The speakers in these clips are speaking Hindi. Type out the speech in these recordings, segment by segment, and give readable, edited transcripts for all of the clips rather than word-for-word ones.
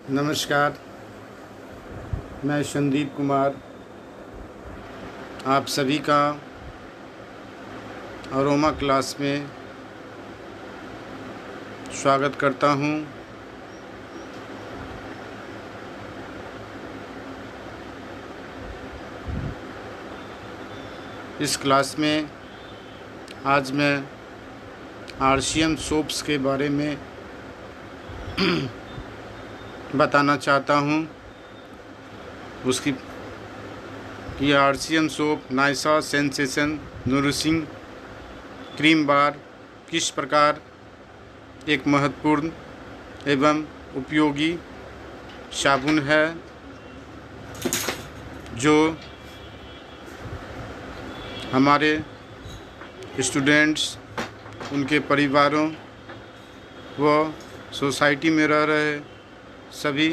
नमस्कार। मैं संदीप कुमार आप सभी का अरोमा क्लास में स्वागत करता हूं। इस क्लास में आज मैं आरसीएम सोप्स के बारे में बताना चाहता हूं। उसकी ये RCM soap Nysa sensation nourishing cream bar किस प्रकार एक महत्वपूर्ण एवं उपयोगी साबुन है जो हमारे स्टूडेंट्स, उनके परिवारों व सोसाइटी में रह रहे सभी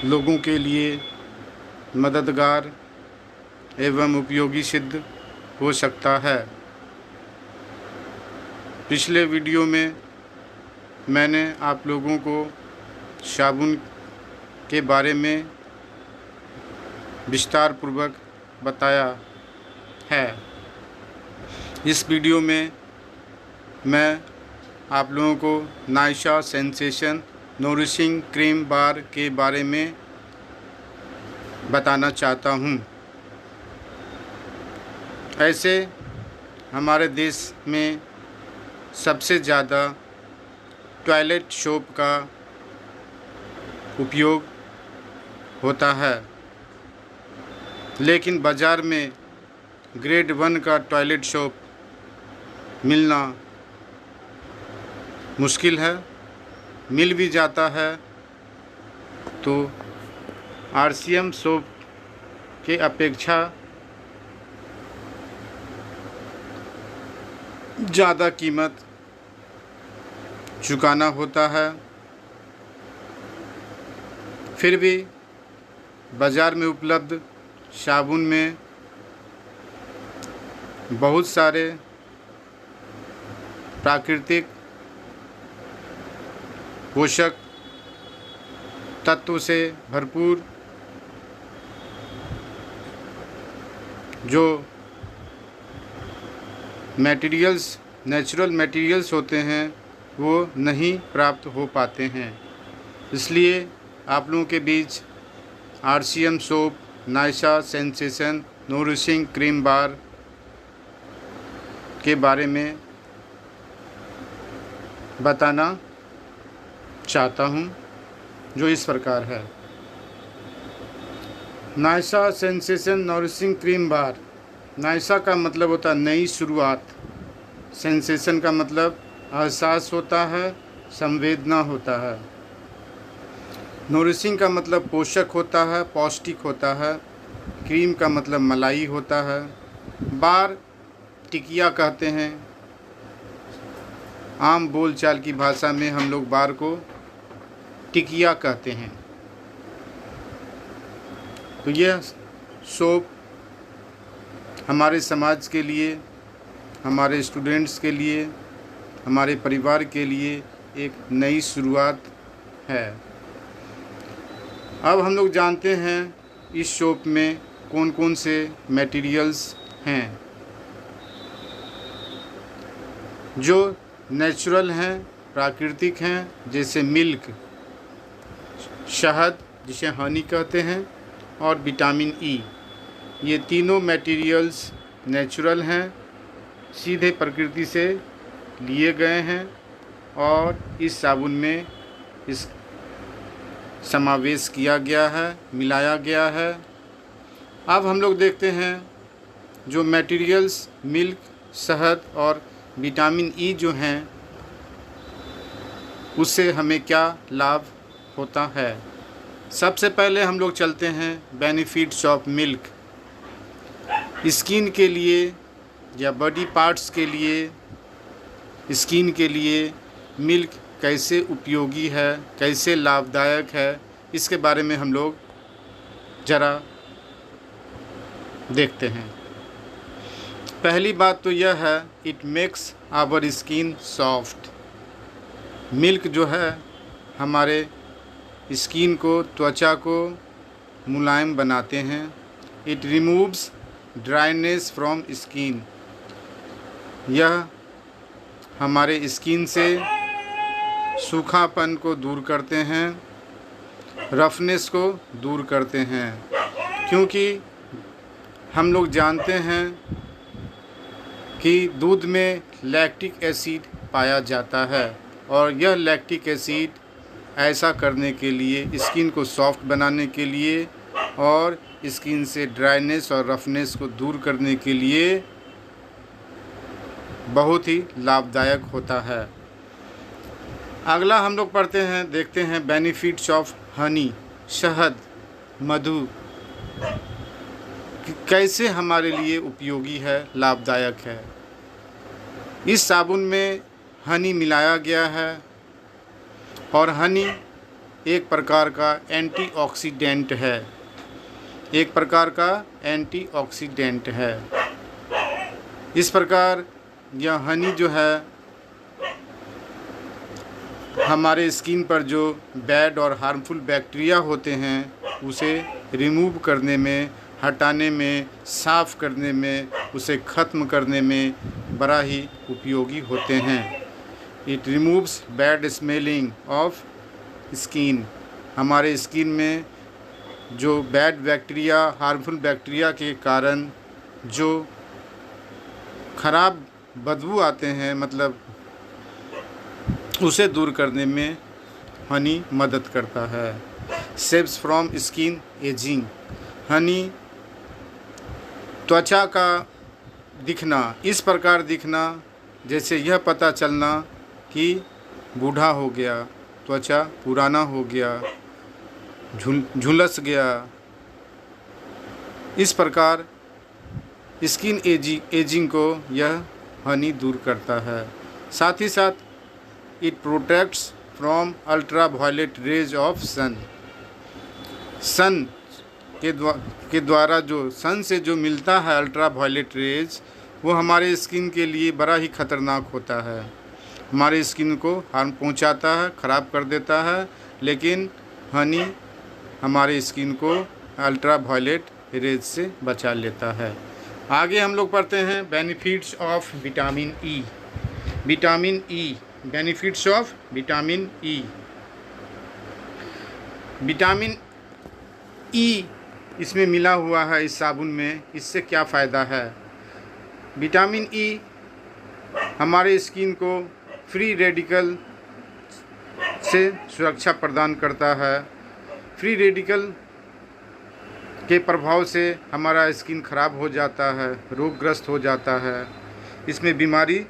लोगों के लिए मददगार एवं उपयोगी सिद्ध हो सकता है। पिछले वीडियो में मैंने आप लोगों को साबुन के बारे में विस्तार पूर्वक बताया है। इस वीडियो में मैं आप लोगों को Naysa sensation nourishing cream bar के बारे में बताना चाहता हूँ। ऐसे हमारे देश में सबसे ज़्यादा टॉयलेट सोप का उपयोग होता है, लेकिन बाज़ार में ग्रेड 1 का टॉयलेट सोप मिलना मुश्किल है। मिल भी जाता है तो आरसीएम सोप के अपेक्षा ज़्यादा कीमत चुकाना होता है। फिर भी बाज़ार में उपलब्ध साबुन में बहुत सारे प्राकृतिक पोषक तत्व से भरपूर जो मटेरियल्स, नेचुरल मटेरियल्स होते हैं वो नहीं प्राप्त हो पाते हैं। इसलिए आप लोगों के बीच RCM soap Nysa sensation nourishing cream bar के बारे में बताना चाहता हूँ, जो इस प्रकार है। नायसा सेंसेशन नूरिशिंग क्रीम बार। नायसा का मतलब होता है नई शुरुआत। सेंसेशन का मतलब एहसास होता है, संवेदना होता है। नूरिशिंग का मतलब पोषक होता है, पौष्टिक होता है। क्रीम का मतलब मलाई होता है। बार टिकिया कहते हैं। आम बोलचाल की भाषा में हम लोग बार को टिकिया कहते हैं। तो यह सोप हमारे समाज के लिए, हमारे स्टूडेंट्स के लिए, हमारे परिवार के लिए एक नई शुरुआत है। अब हम लोग जानते हैं इस सोप में कौन कौन से मटेरियल्स हैं जो नेचुरल हैं, प्राकृतिक हैं, जैसे मिल्क, शहद जिसे हनी कहते हैं, और विटामिन ई। ये तीनों मटेरियल्स नेचुरल हैं, सीधे प्रकृति से लिए गए हैं और इस साबुन में इस समावेश किया गया है, मिलाया गया है। अब हम लोग देखते हैं जो मटेरियल्स मिल्क, शहद और विटामिन ई जो हैं उससे हमें क्या लाभ होता है। सबसे पहले हम लोग चलते हैं बेनिफिट्स ऑफ मिल्क। स्किन के लिए या बॉडी पार्ट्स के लिए, स्किन के लिए मिल्क कैसे उपयोगी है, कैसे लाभदायक है, इसके बारे में हम लोग ज़रा देखते हैं। पहली बात तो यह है, it makes our skin soft. Milk जो है हमारे स्किन को, त्वचा को मुलायम बनाते हैं। It removes dryness from skin. यह हमारे स्किन से सूखापन को दूर करते हैं, रफनेस को दूर करते हैं, क्योंकि हम लोग जानते हैं कि दूध में लैक्टिक एसिड पाया जाता है और यह लैक्टिक एसिड ऐसा करने के लिए, स्किन को सॉफ्ट बनाने के लिए और स्किन से ड्राइनेस और रफनेस को दूर करने के लिए बहुत ही लाभदायक होता है। अगला हम लोग पढ़ते हैं, देखते हैं बेनिफिट्स ऑफ हनी, शहद, मधु कैसे हमारे लिए उपयोगी है, लाभदायक है। इस साबुन में हनी मिलाया गया है और हनी एक प्रकार का एंटीऑक्सीडेंट है, एक प्रकार का एंटीऑक्सीडेंट है। इस प्रकार यह हनी जो है हमारे स्किन पर जो बैड और हार्मफुल बैक्टीरिया होते हैं उसे रिमूव करने में, हटाने में, साफ़ करने में, उसे ख़त्म करने में बड़ा ही उपयोगी होते हैं। It removes bad smelling of skin. हमारे स्किन में जो बैड बैक्टीरिया, हार्मफुल बैक्टीरिया के कारण जो ख़राब बदबू आते हैं, मतलब उसे दूर करने में हनी मदद करता है। Saves from skin ageing. Honey त्वचा का दिखना, इस प्रकार दिखना जैसे यह पता चलना कि बूढ़ा हो गया, त्वचा पुराना हो गया, झुलस गया, इस प्रकार स्किन एजिंग को यह हनी दूर करता है। साथ ही साथ it protects from ultra violet rays of sun. Sun के द्वारा जो सन से जो मिलता है अल्ट्रा वायलेट रेज, वो हमारे स्किन के लिए बड़ा ही ख़तरनाक होता है, हमारे स्किन को हार्म पहुंचाता है, ख़राब कर देता है। लेकिन हनी हमारे स्किन को अल्ट्रा वायलेट रेज से बचा लेता है। आगे हम लोग पढ़ते हैं benefits of vitamin E. Vitamin E, benefits of vitamin E. Vitamin E इसमें मिला हुआ है इस साबुन में। इससे क्या फ़ायदा है? विटामिन ई हमारे स्किन को फ्री रेडिकल से सुरक्षा प्रदान करता है। फ्री रेडिकल के प्रभाव से हमारा स्किन खराब हो जाता है, रोगग्रस्त हो जाता है, इसमें बीमारी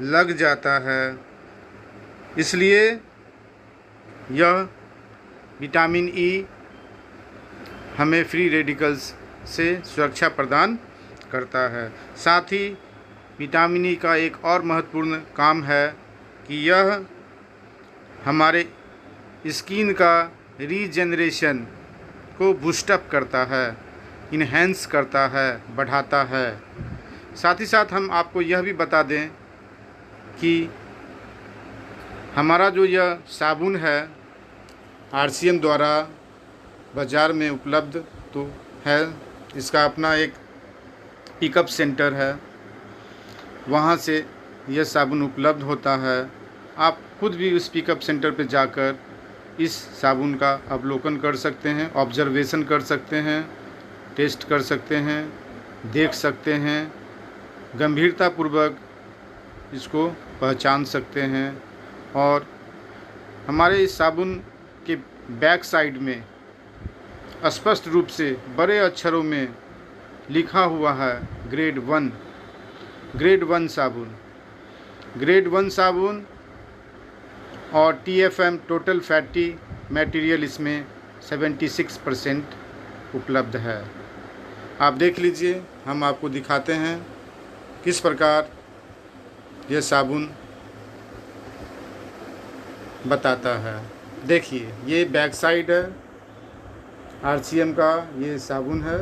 लग जाता है। इसलिए यह विटामिन ई हमें फ्री रेडिकल्स से सुरक्षा प्रदान करता है। साथ ही विटामिन ई का एक और महत्वपूर्ण काम है कि यह हमारे स्किन का रीजेनरेशन को बूस्टअप करता है, इन्हेंस करता है, बढ़ाता है। साथ ही साथ हम आपको यह भी बता दें कि हमारा जो यह साबुन है आरसीएम द्वारा बाज़ार में उपलब्ध तो है, इसका अपना एक पिकअप सेंटर है, वहाँ से यह साबुन उपलब्ध होता है। आप खुद भी उस पिकअप सेंटर पर जाकर इस साबुन का अवलोकन कर सकते हैं, ऑब्जर्वेशन कर सकते हैं, टेस्ट कर सकते हैं, देख सकते हैं, गंभीरतापूर्वक इसको पहचान सकते हैं। और हमारे इस साबुन के बैक साइड में स्पष्ट रूप से बड़े अक्षरों में लिखा हुआ है ग्रेड 1, ग्रेड 1 साबुन। ग्रेड 1 साबुन और TFM टोटल फैटी मटेरियल इसमें 76% उपलब्ध है। आप देख लीजिए, हम आपको दिखाते हैं किस प्रकार यह साबुन बताता है। देखिए, ये बैक साइड है आरसीएम का, ये साबुन है,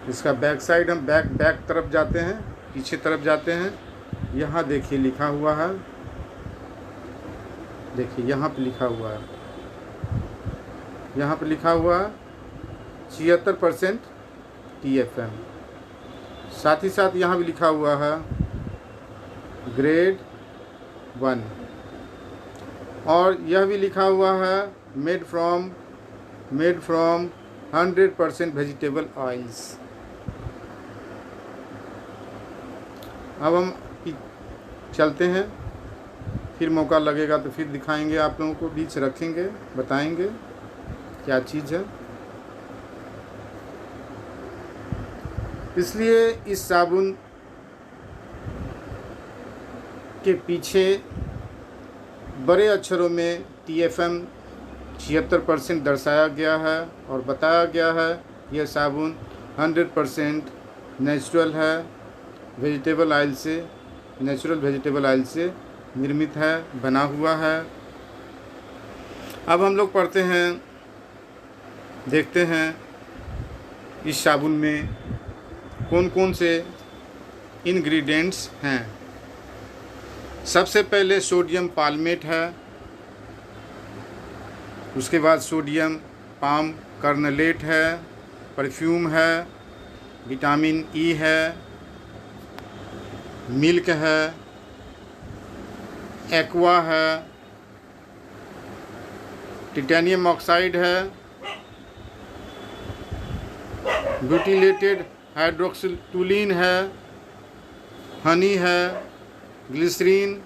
इसका बैक साइड। हम बैक तरफ जाते हैं, पीछे तरफ जाते हैं, यहाँ देखिए लिखा हुआ है देखिए यहाँ पे लिखा हुआ है, यहाँ पे लिखा हुआ है 76% TFM। साथ ही साथ यहाँ भी लिखा हुआ है ग्रेड 1, और यह भी लिखा हुआ है मेड फ्रॉम 100% वेजिटेबल ऑयल्स। अब हम चलते हैं, फिर मौका लगेगा तो फिर दिखाएंगे आप लोगों को, बीच रखेंगे, बताएंगे क्या चीज़ है। इसलिए इस साबुन के पीछे बड़े अक्षरों में TFM 76% दर्शाया गया है और बताया गया है यह साबुन 100% नेचुरल है, नेचुरल वेजिटेबल ऑयल से निर्मित है, बना हुआ है। अब हम लोग पढ़ते हैं, देखते हैं इस साबुन में कौन कौन से इंग्रेडिएंट्स हैं। सबसे पहले सोडियम पाल्मेट है, उसके बाद सोडियम पाम कर्नलेट है, परफ्यूम है, विटामिन E है, मिल्क है, एक्वा है, टाइटेनियम ऑक्साइड है, ब्यूटिलेटेड हाइड्रोक्सिटोलिन है, हनी है, ग्लिसरीन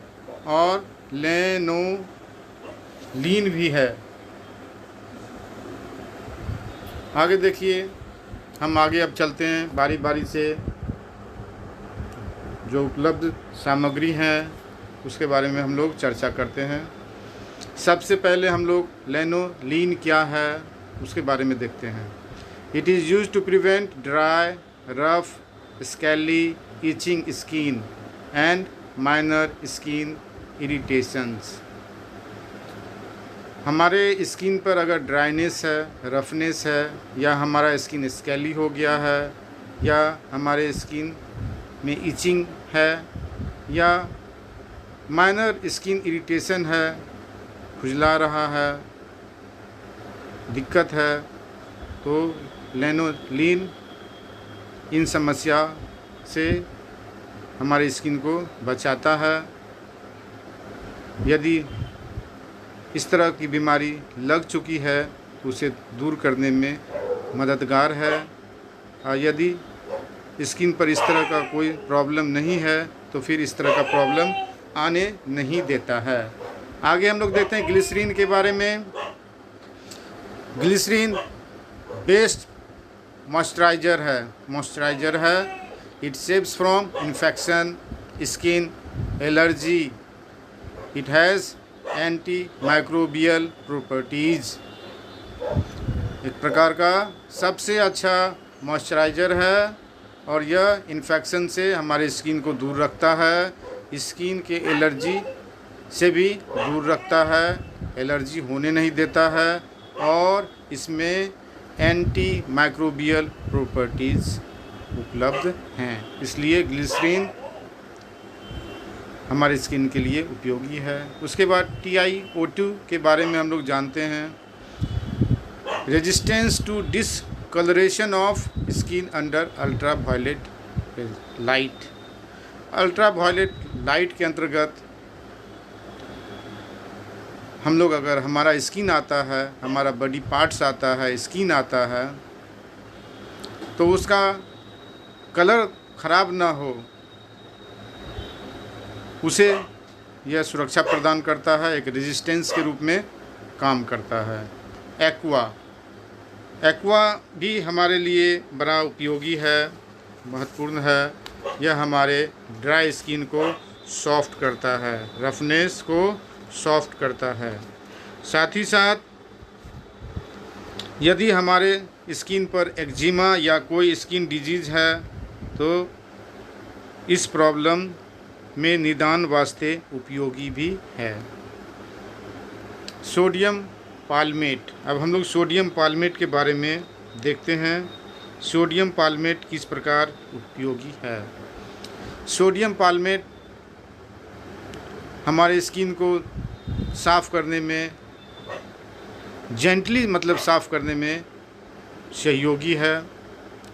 और लेनोलीन भी है। आगे देखिए, हम आगे अब चलते हैं बारी बारी से, जो उपलब्ध सामग्री हैं उसके बारे में हम लोग चर्चा करते हैं। सबसे पहले हम लोग लेनोलीन क्या है उसके बारे में देखते हैं। It is used to prevent dry, rough, scaly, itching skin and minor skin irritations. हमारे स्किन पर अगर ड्राइनेस है, रफनेस है, या हमारा स्किन स्कैली हो गया है, या हमारे स्किन में इचिंग है, या माइनर स्किन इरिटेशन है, खुजला रहा है, दिक्कत है, तो लेनोलीन इन समस्या से हमारी स्किन को बचाता है। यदि इस तरह की बीमारी लग चुकी है तो उसे दूर करने में मददगार है, और यदि स्किन पर इस तरह का कोई प्रॉब्लम नहीं है तो फिर इस तरह का प्रॉब्लम आने नहीं देता है। आगे हम लोग देखते हैं ग्लिसरीन के बारे में। ग्लिसरीन बेस्ट मॉइस्चराइज़र है। It saves from infection, skin allergy. It has anti microbial properties. एक प्रकार का सबसे अच्छा मॉइस्चराइज़र है और यह इन्फेक्शन से हमारे स्किन को दूर रखता है, स्किन के एलर्जी से भी दूर रखता है, एलर्जी होने नहीं देता है, और इसमें एंटी माइक्रोबियल प्रॉपर्टीज़ उपलब्ध हैं। इसलिए ग्लिसरीन हमारे स्किन के लिए उपयोगी है। उसके बाद TiO2 के बारे में हम लोग जानते हैं। Resistance to discolouration of skin under ultraviolet light. Ultraviolet light के अंतर्गत हम लोग, अगर हमारा स्किन आता है, हमारा बॉडी पार्ट्स आता है, स्किन आता है, तो उसका कलर ख़राब ना हो, उसे यह सुरक्षा प्रदान करता है, एक रेजिस्टेंस के रूप में काम करता है। एक्वा भी हमारे लिए बड़ा उपयोगी है, महत्वपूर्ण है। यह हमारे ड्राई स्किन को सॉफ्ट करता है, रफनेस को सॉफ्ट करता है। साथ ही साथ यदि हमारे स्किन पर एक्जिमा या कोई स्किन डिजीज़ है तो इस प्रॉब्लम में निदान वास्ते उपयोगी भी है। सोडियम पाल्मेट। अब हम लोग सोडियम पाल्मेट के बारे में देखते हैं। सोडियम पाल्मेट किस प्रकार उपयोगी है। सोडियम पाल्मेट हमारे स्किन को साफ़ करने में जेंटली मतलब साफ़ करने में सहयोगी है।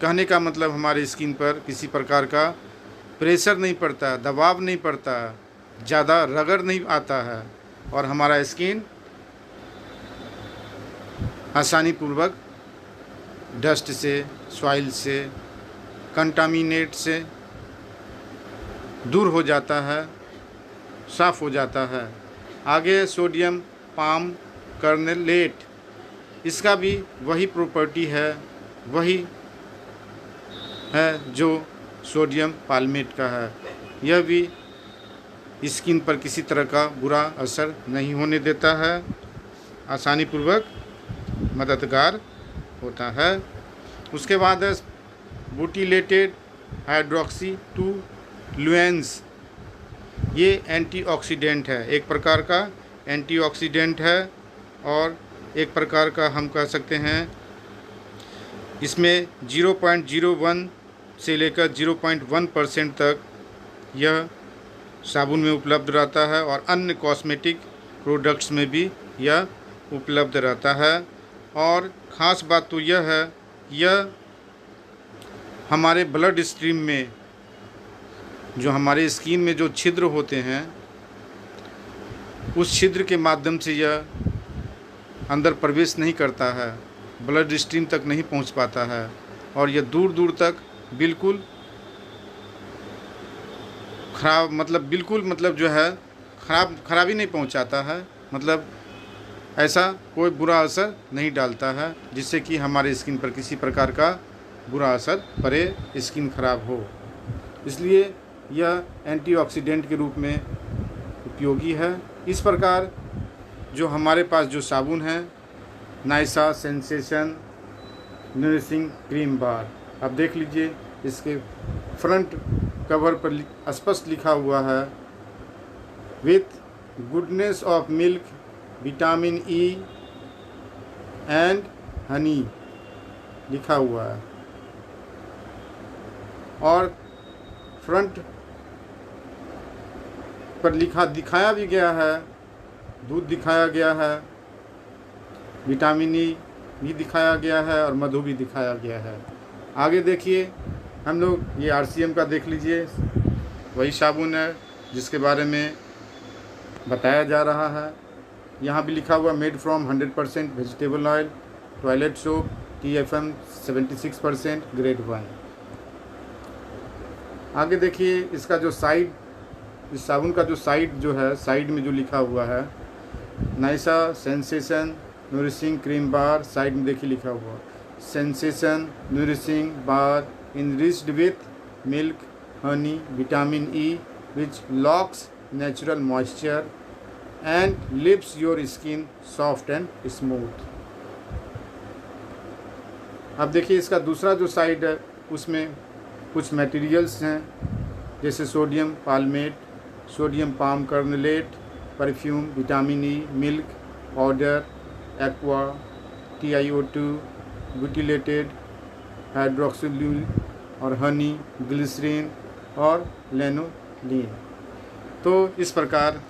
कहने का मतलब हमारे स्किन पर किसी प्रकार का प्रेशर नहीं पड़ता, दबाव नहीं पड़ता, ज़्यादा रगड़ नहीं आता है और हमारा स्किन आसानी पूर्वक डस्ट से, सॉइल से, कंटामिनेट से दूर हो जाता है, साफ़ हो जाता है। आगे सोडियम पाम कर्नेलेट, इसका भी वही प्रॉपर्टी है, वही है जो सोडियम पाल्मेट का है। यह भी स्किन पर किसी तरह का बुरा असर नहीं होने देता है, आसानी पूर्वक मददगार होता है। उसके बाद है बुटीलेटेड हाइड्रोक्सी 2 लुएंस, ये एंटीऑक्सीडेंट है, एक प्रकार का एंटीऑक्सीडेंट है और एक प्रकार का हम कह सकते हैं इसमें 0.01 से लेकर 0.1% तक यह साबुन में उपलब्ध रहता है और अन्य कॉस्मेटिक प्रोडक्ट्स में भी यह उपलब्ध रहता है। और ख़ास बात तो यह है, यह हमारे ब्लड स्ट्रीम में, जो हमारे स्किन में जो छिद्र होते हैं, उस छिद्र के माध्यम से यह अंदर प्रवेश नहीं करता है, ब्लड स्ट्रीम तक नहीं पहुंच पाता है और यह दूर दूर तक बिल्कुल बिल्कुल जो है खराबी नहीं पहुंचाता है, मतलब ऐसा कोई बुरा असर नहीं डालता है जिससे कि हमारे स्किन पर किसी प्रकार का बुरा असर पड़े, स्किन खराब हो। इसलिए यह एंटीऑक्सीडेंट के रूप में उपयोगी है। इस प्रकार जो हमारे पास जो साबुन है, नाइसा सेंसेशन नरिशिंग क्रीम बार, अब देख लीजिए इसके फ्रंट कवर पर स्पष्ट लिखा हुआ है with goodness of milk, vitamin E and honey लिखा हुआ है और फ्रंट पर दिखाया भी गया है, दूध दिखाया गया है, विटामिन ई भी दिखाया गया है और मधु भी दिखाया गया है। आगे देखिए हम लोग ये RCM का देख लीजिए, वही साबुन है जिसके बारे में बताया जा रहा है। यहाँ भी लिखा हुआ made from 100% vegetable oil, toilet soap, TFM 76%, grade 1। आगे देखिए इसका जो साइड, इस साबुन का जो साइड जो है, साइड में जो लिखा हुआ है नाइसा सेंसेशन नरिशिंग क्रीम बार, साइड में देखिए लिखा हुआ sensation nourishing bar enriched with milk, Honey, vitamin E which locks natural moisture and lips your skin soft and smooth. अब देखिए इसका दूसरा जो साइड है उसमें कुछ मटेरियल्स हैं जैसे sodium palmate, sodium palm kernelate, perfume, vitamin E, milk powder, aqua, TiO2, butylated hydroxyl और हनी, ग्लिसरीन और लेनोलीन। तो इस प्रकार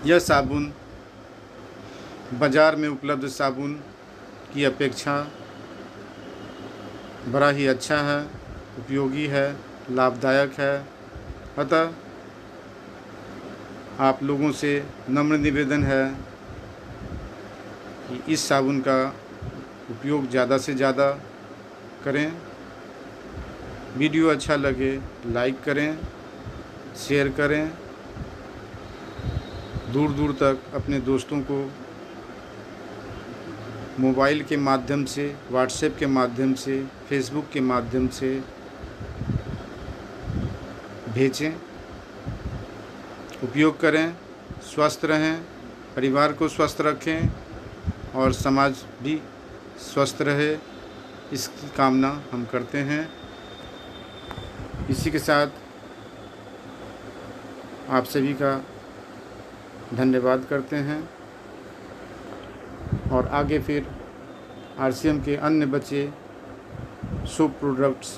यह साबुन बाज़ार में उपलब्ध साबुन की अपेक्षा बड़ा ही अच्छा है, उपयोगी है, लाभदायक है। अतः आप लोगों से नम्र निवेदन है कि इस साबुन का उपयोग ज़्यादा से ज़्यादा करें। वीडियो अच्छा लगे लाइक करें, शेयर करें, दूर दूर तक अपने दोस्तों को मोबाइल के माध्यम से, व्हाट्सएप के माध्यम से, फेसबुक के माध्यम से भेजें, उपयोग करें, स्वस्थ रहें, परिवार को स्वस्थ रखें और समाज भी स्वस्थ रहे, इसकी कामना हम करते हैं। इसी के साथ आप सभी का धन्यवाद करते हैं और आगे फिर RCM के अन्य बचे सोप प्रोडक्ट्स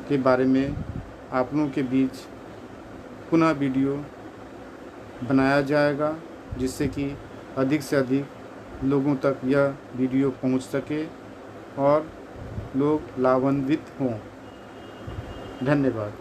के बारे में आप लोगों के बीच पुनः वीडियो बनाया जाएगा, जिससे कि अधिक से अधिक लोगों तक यह वीडियो पहुंच सके और लोग लाभान्वित हों। धन्यवाद।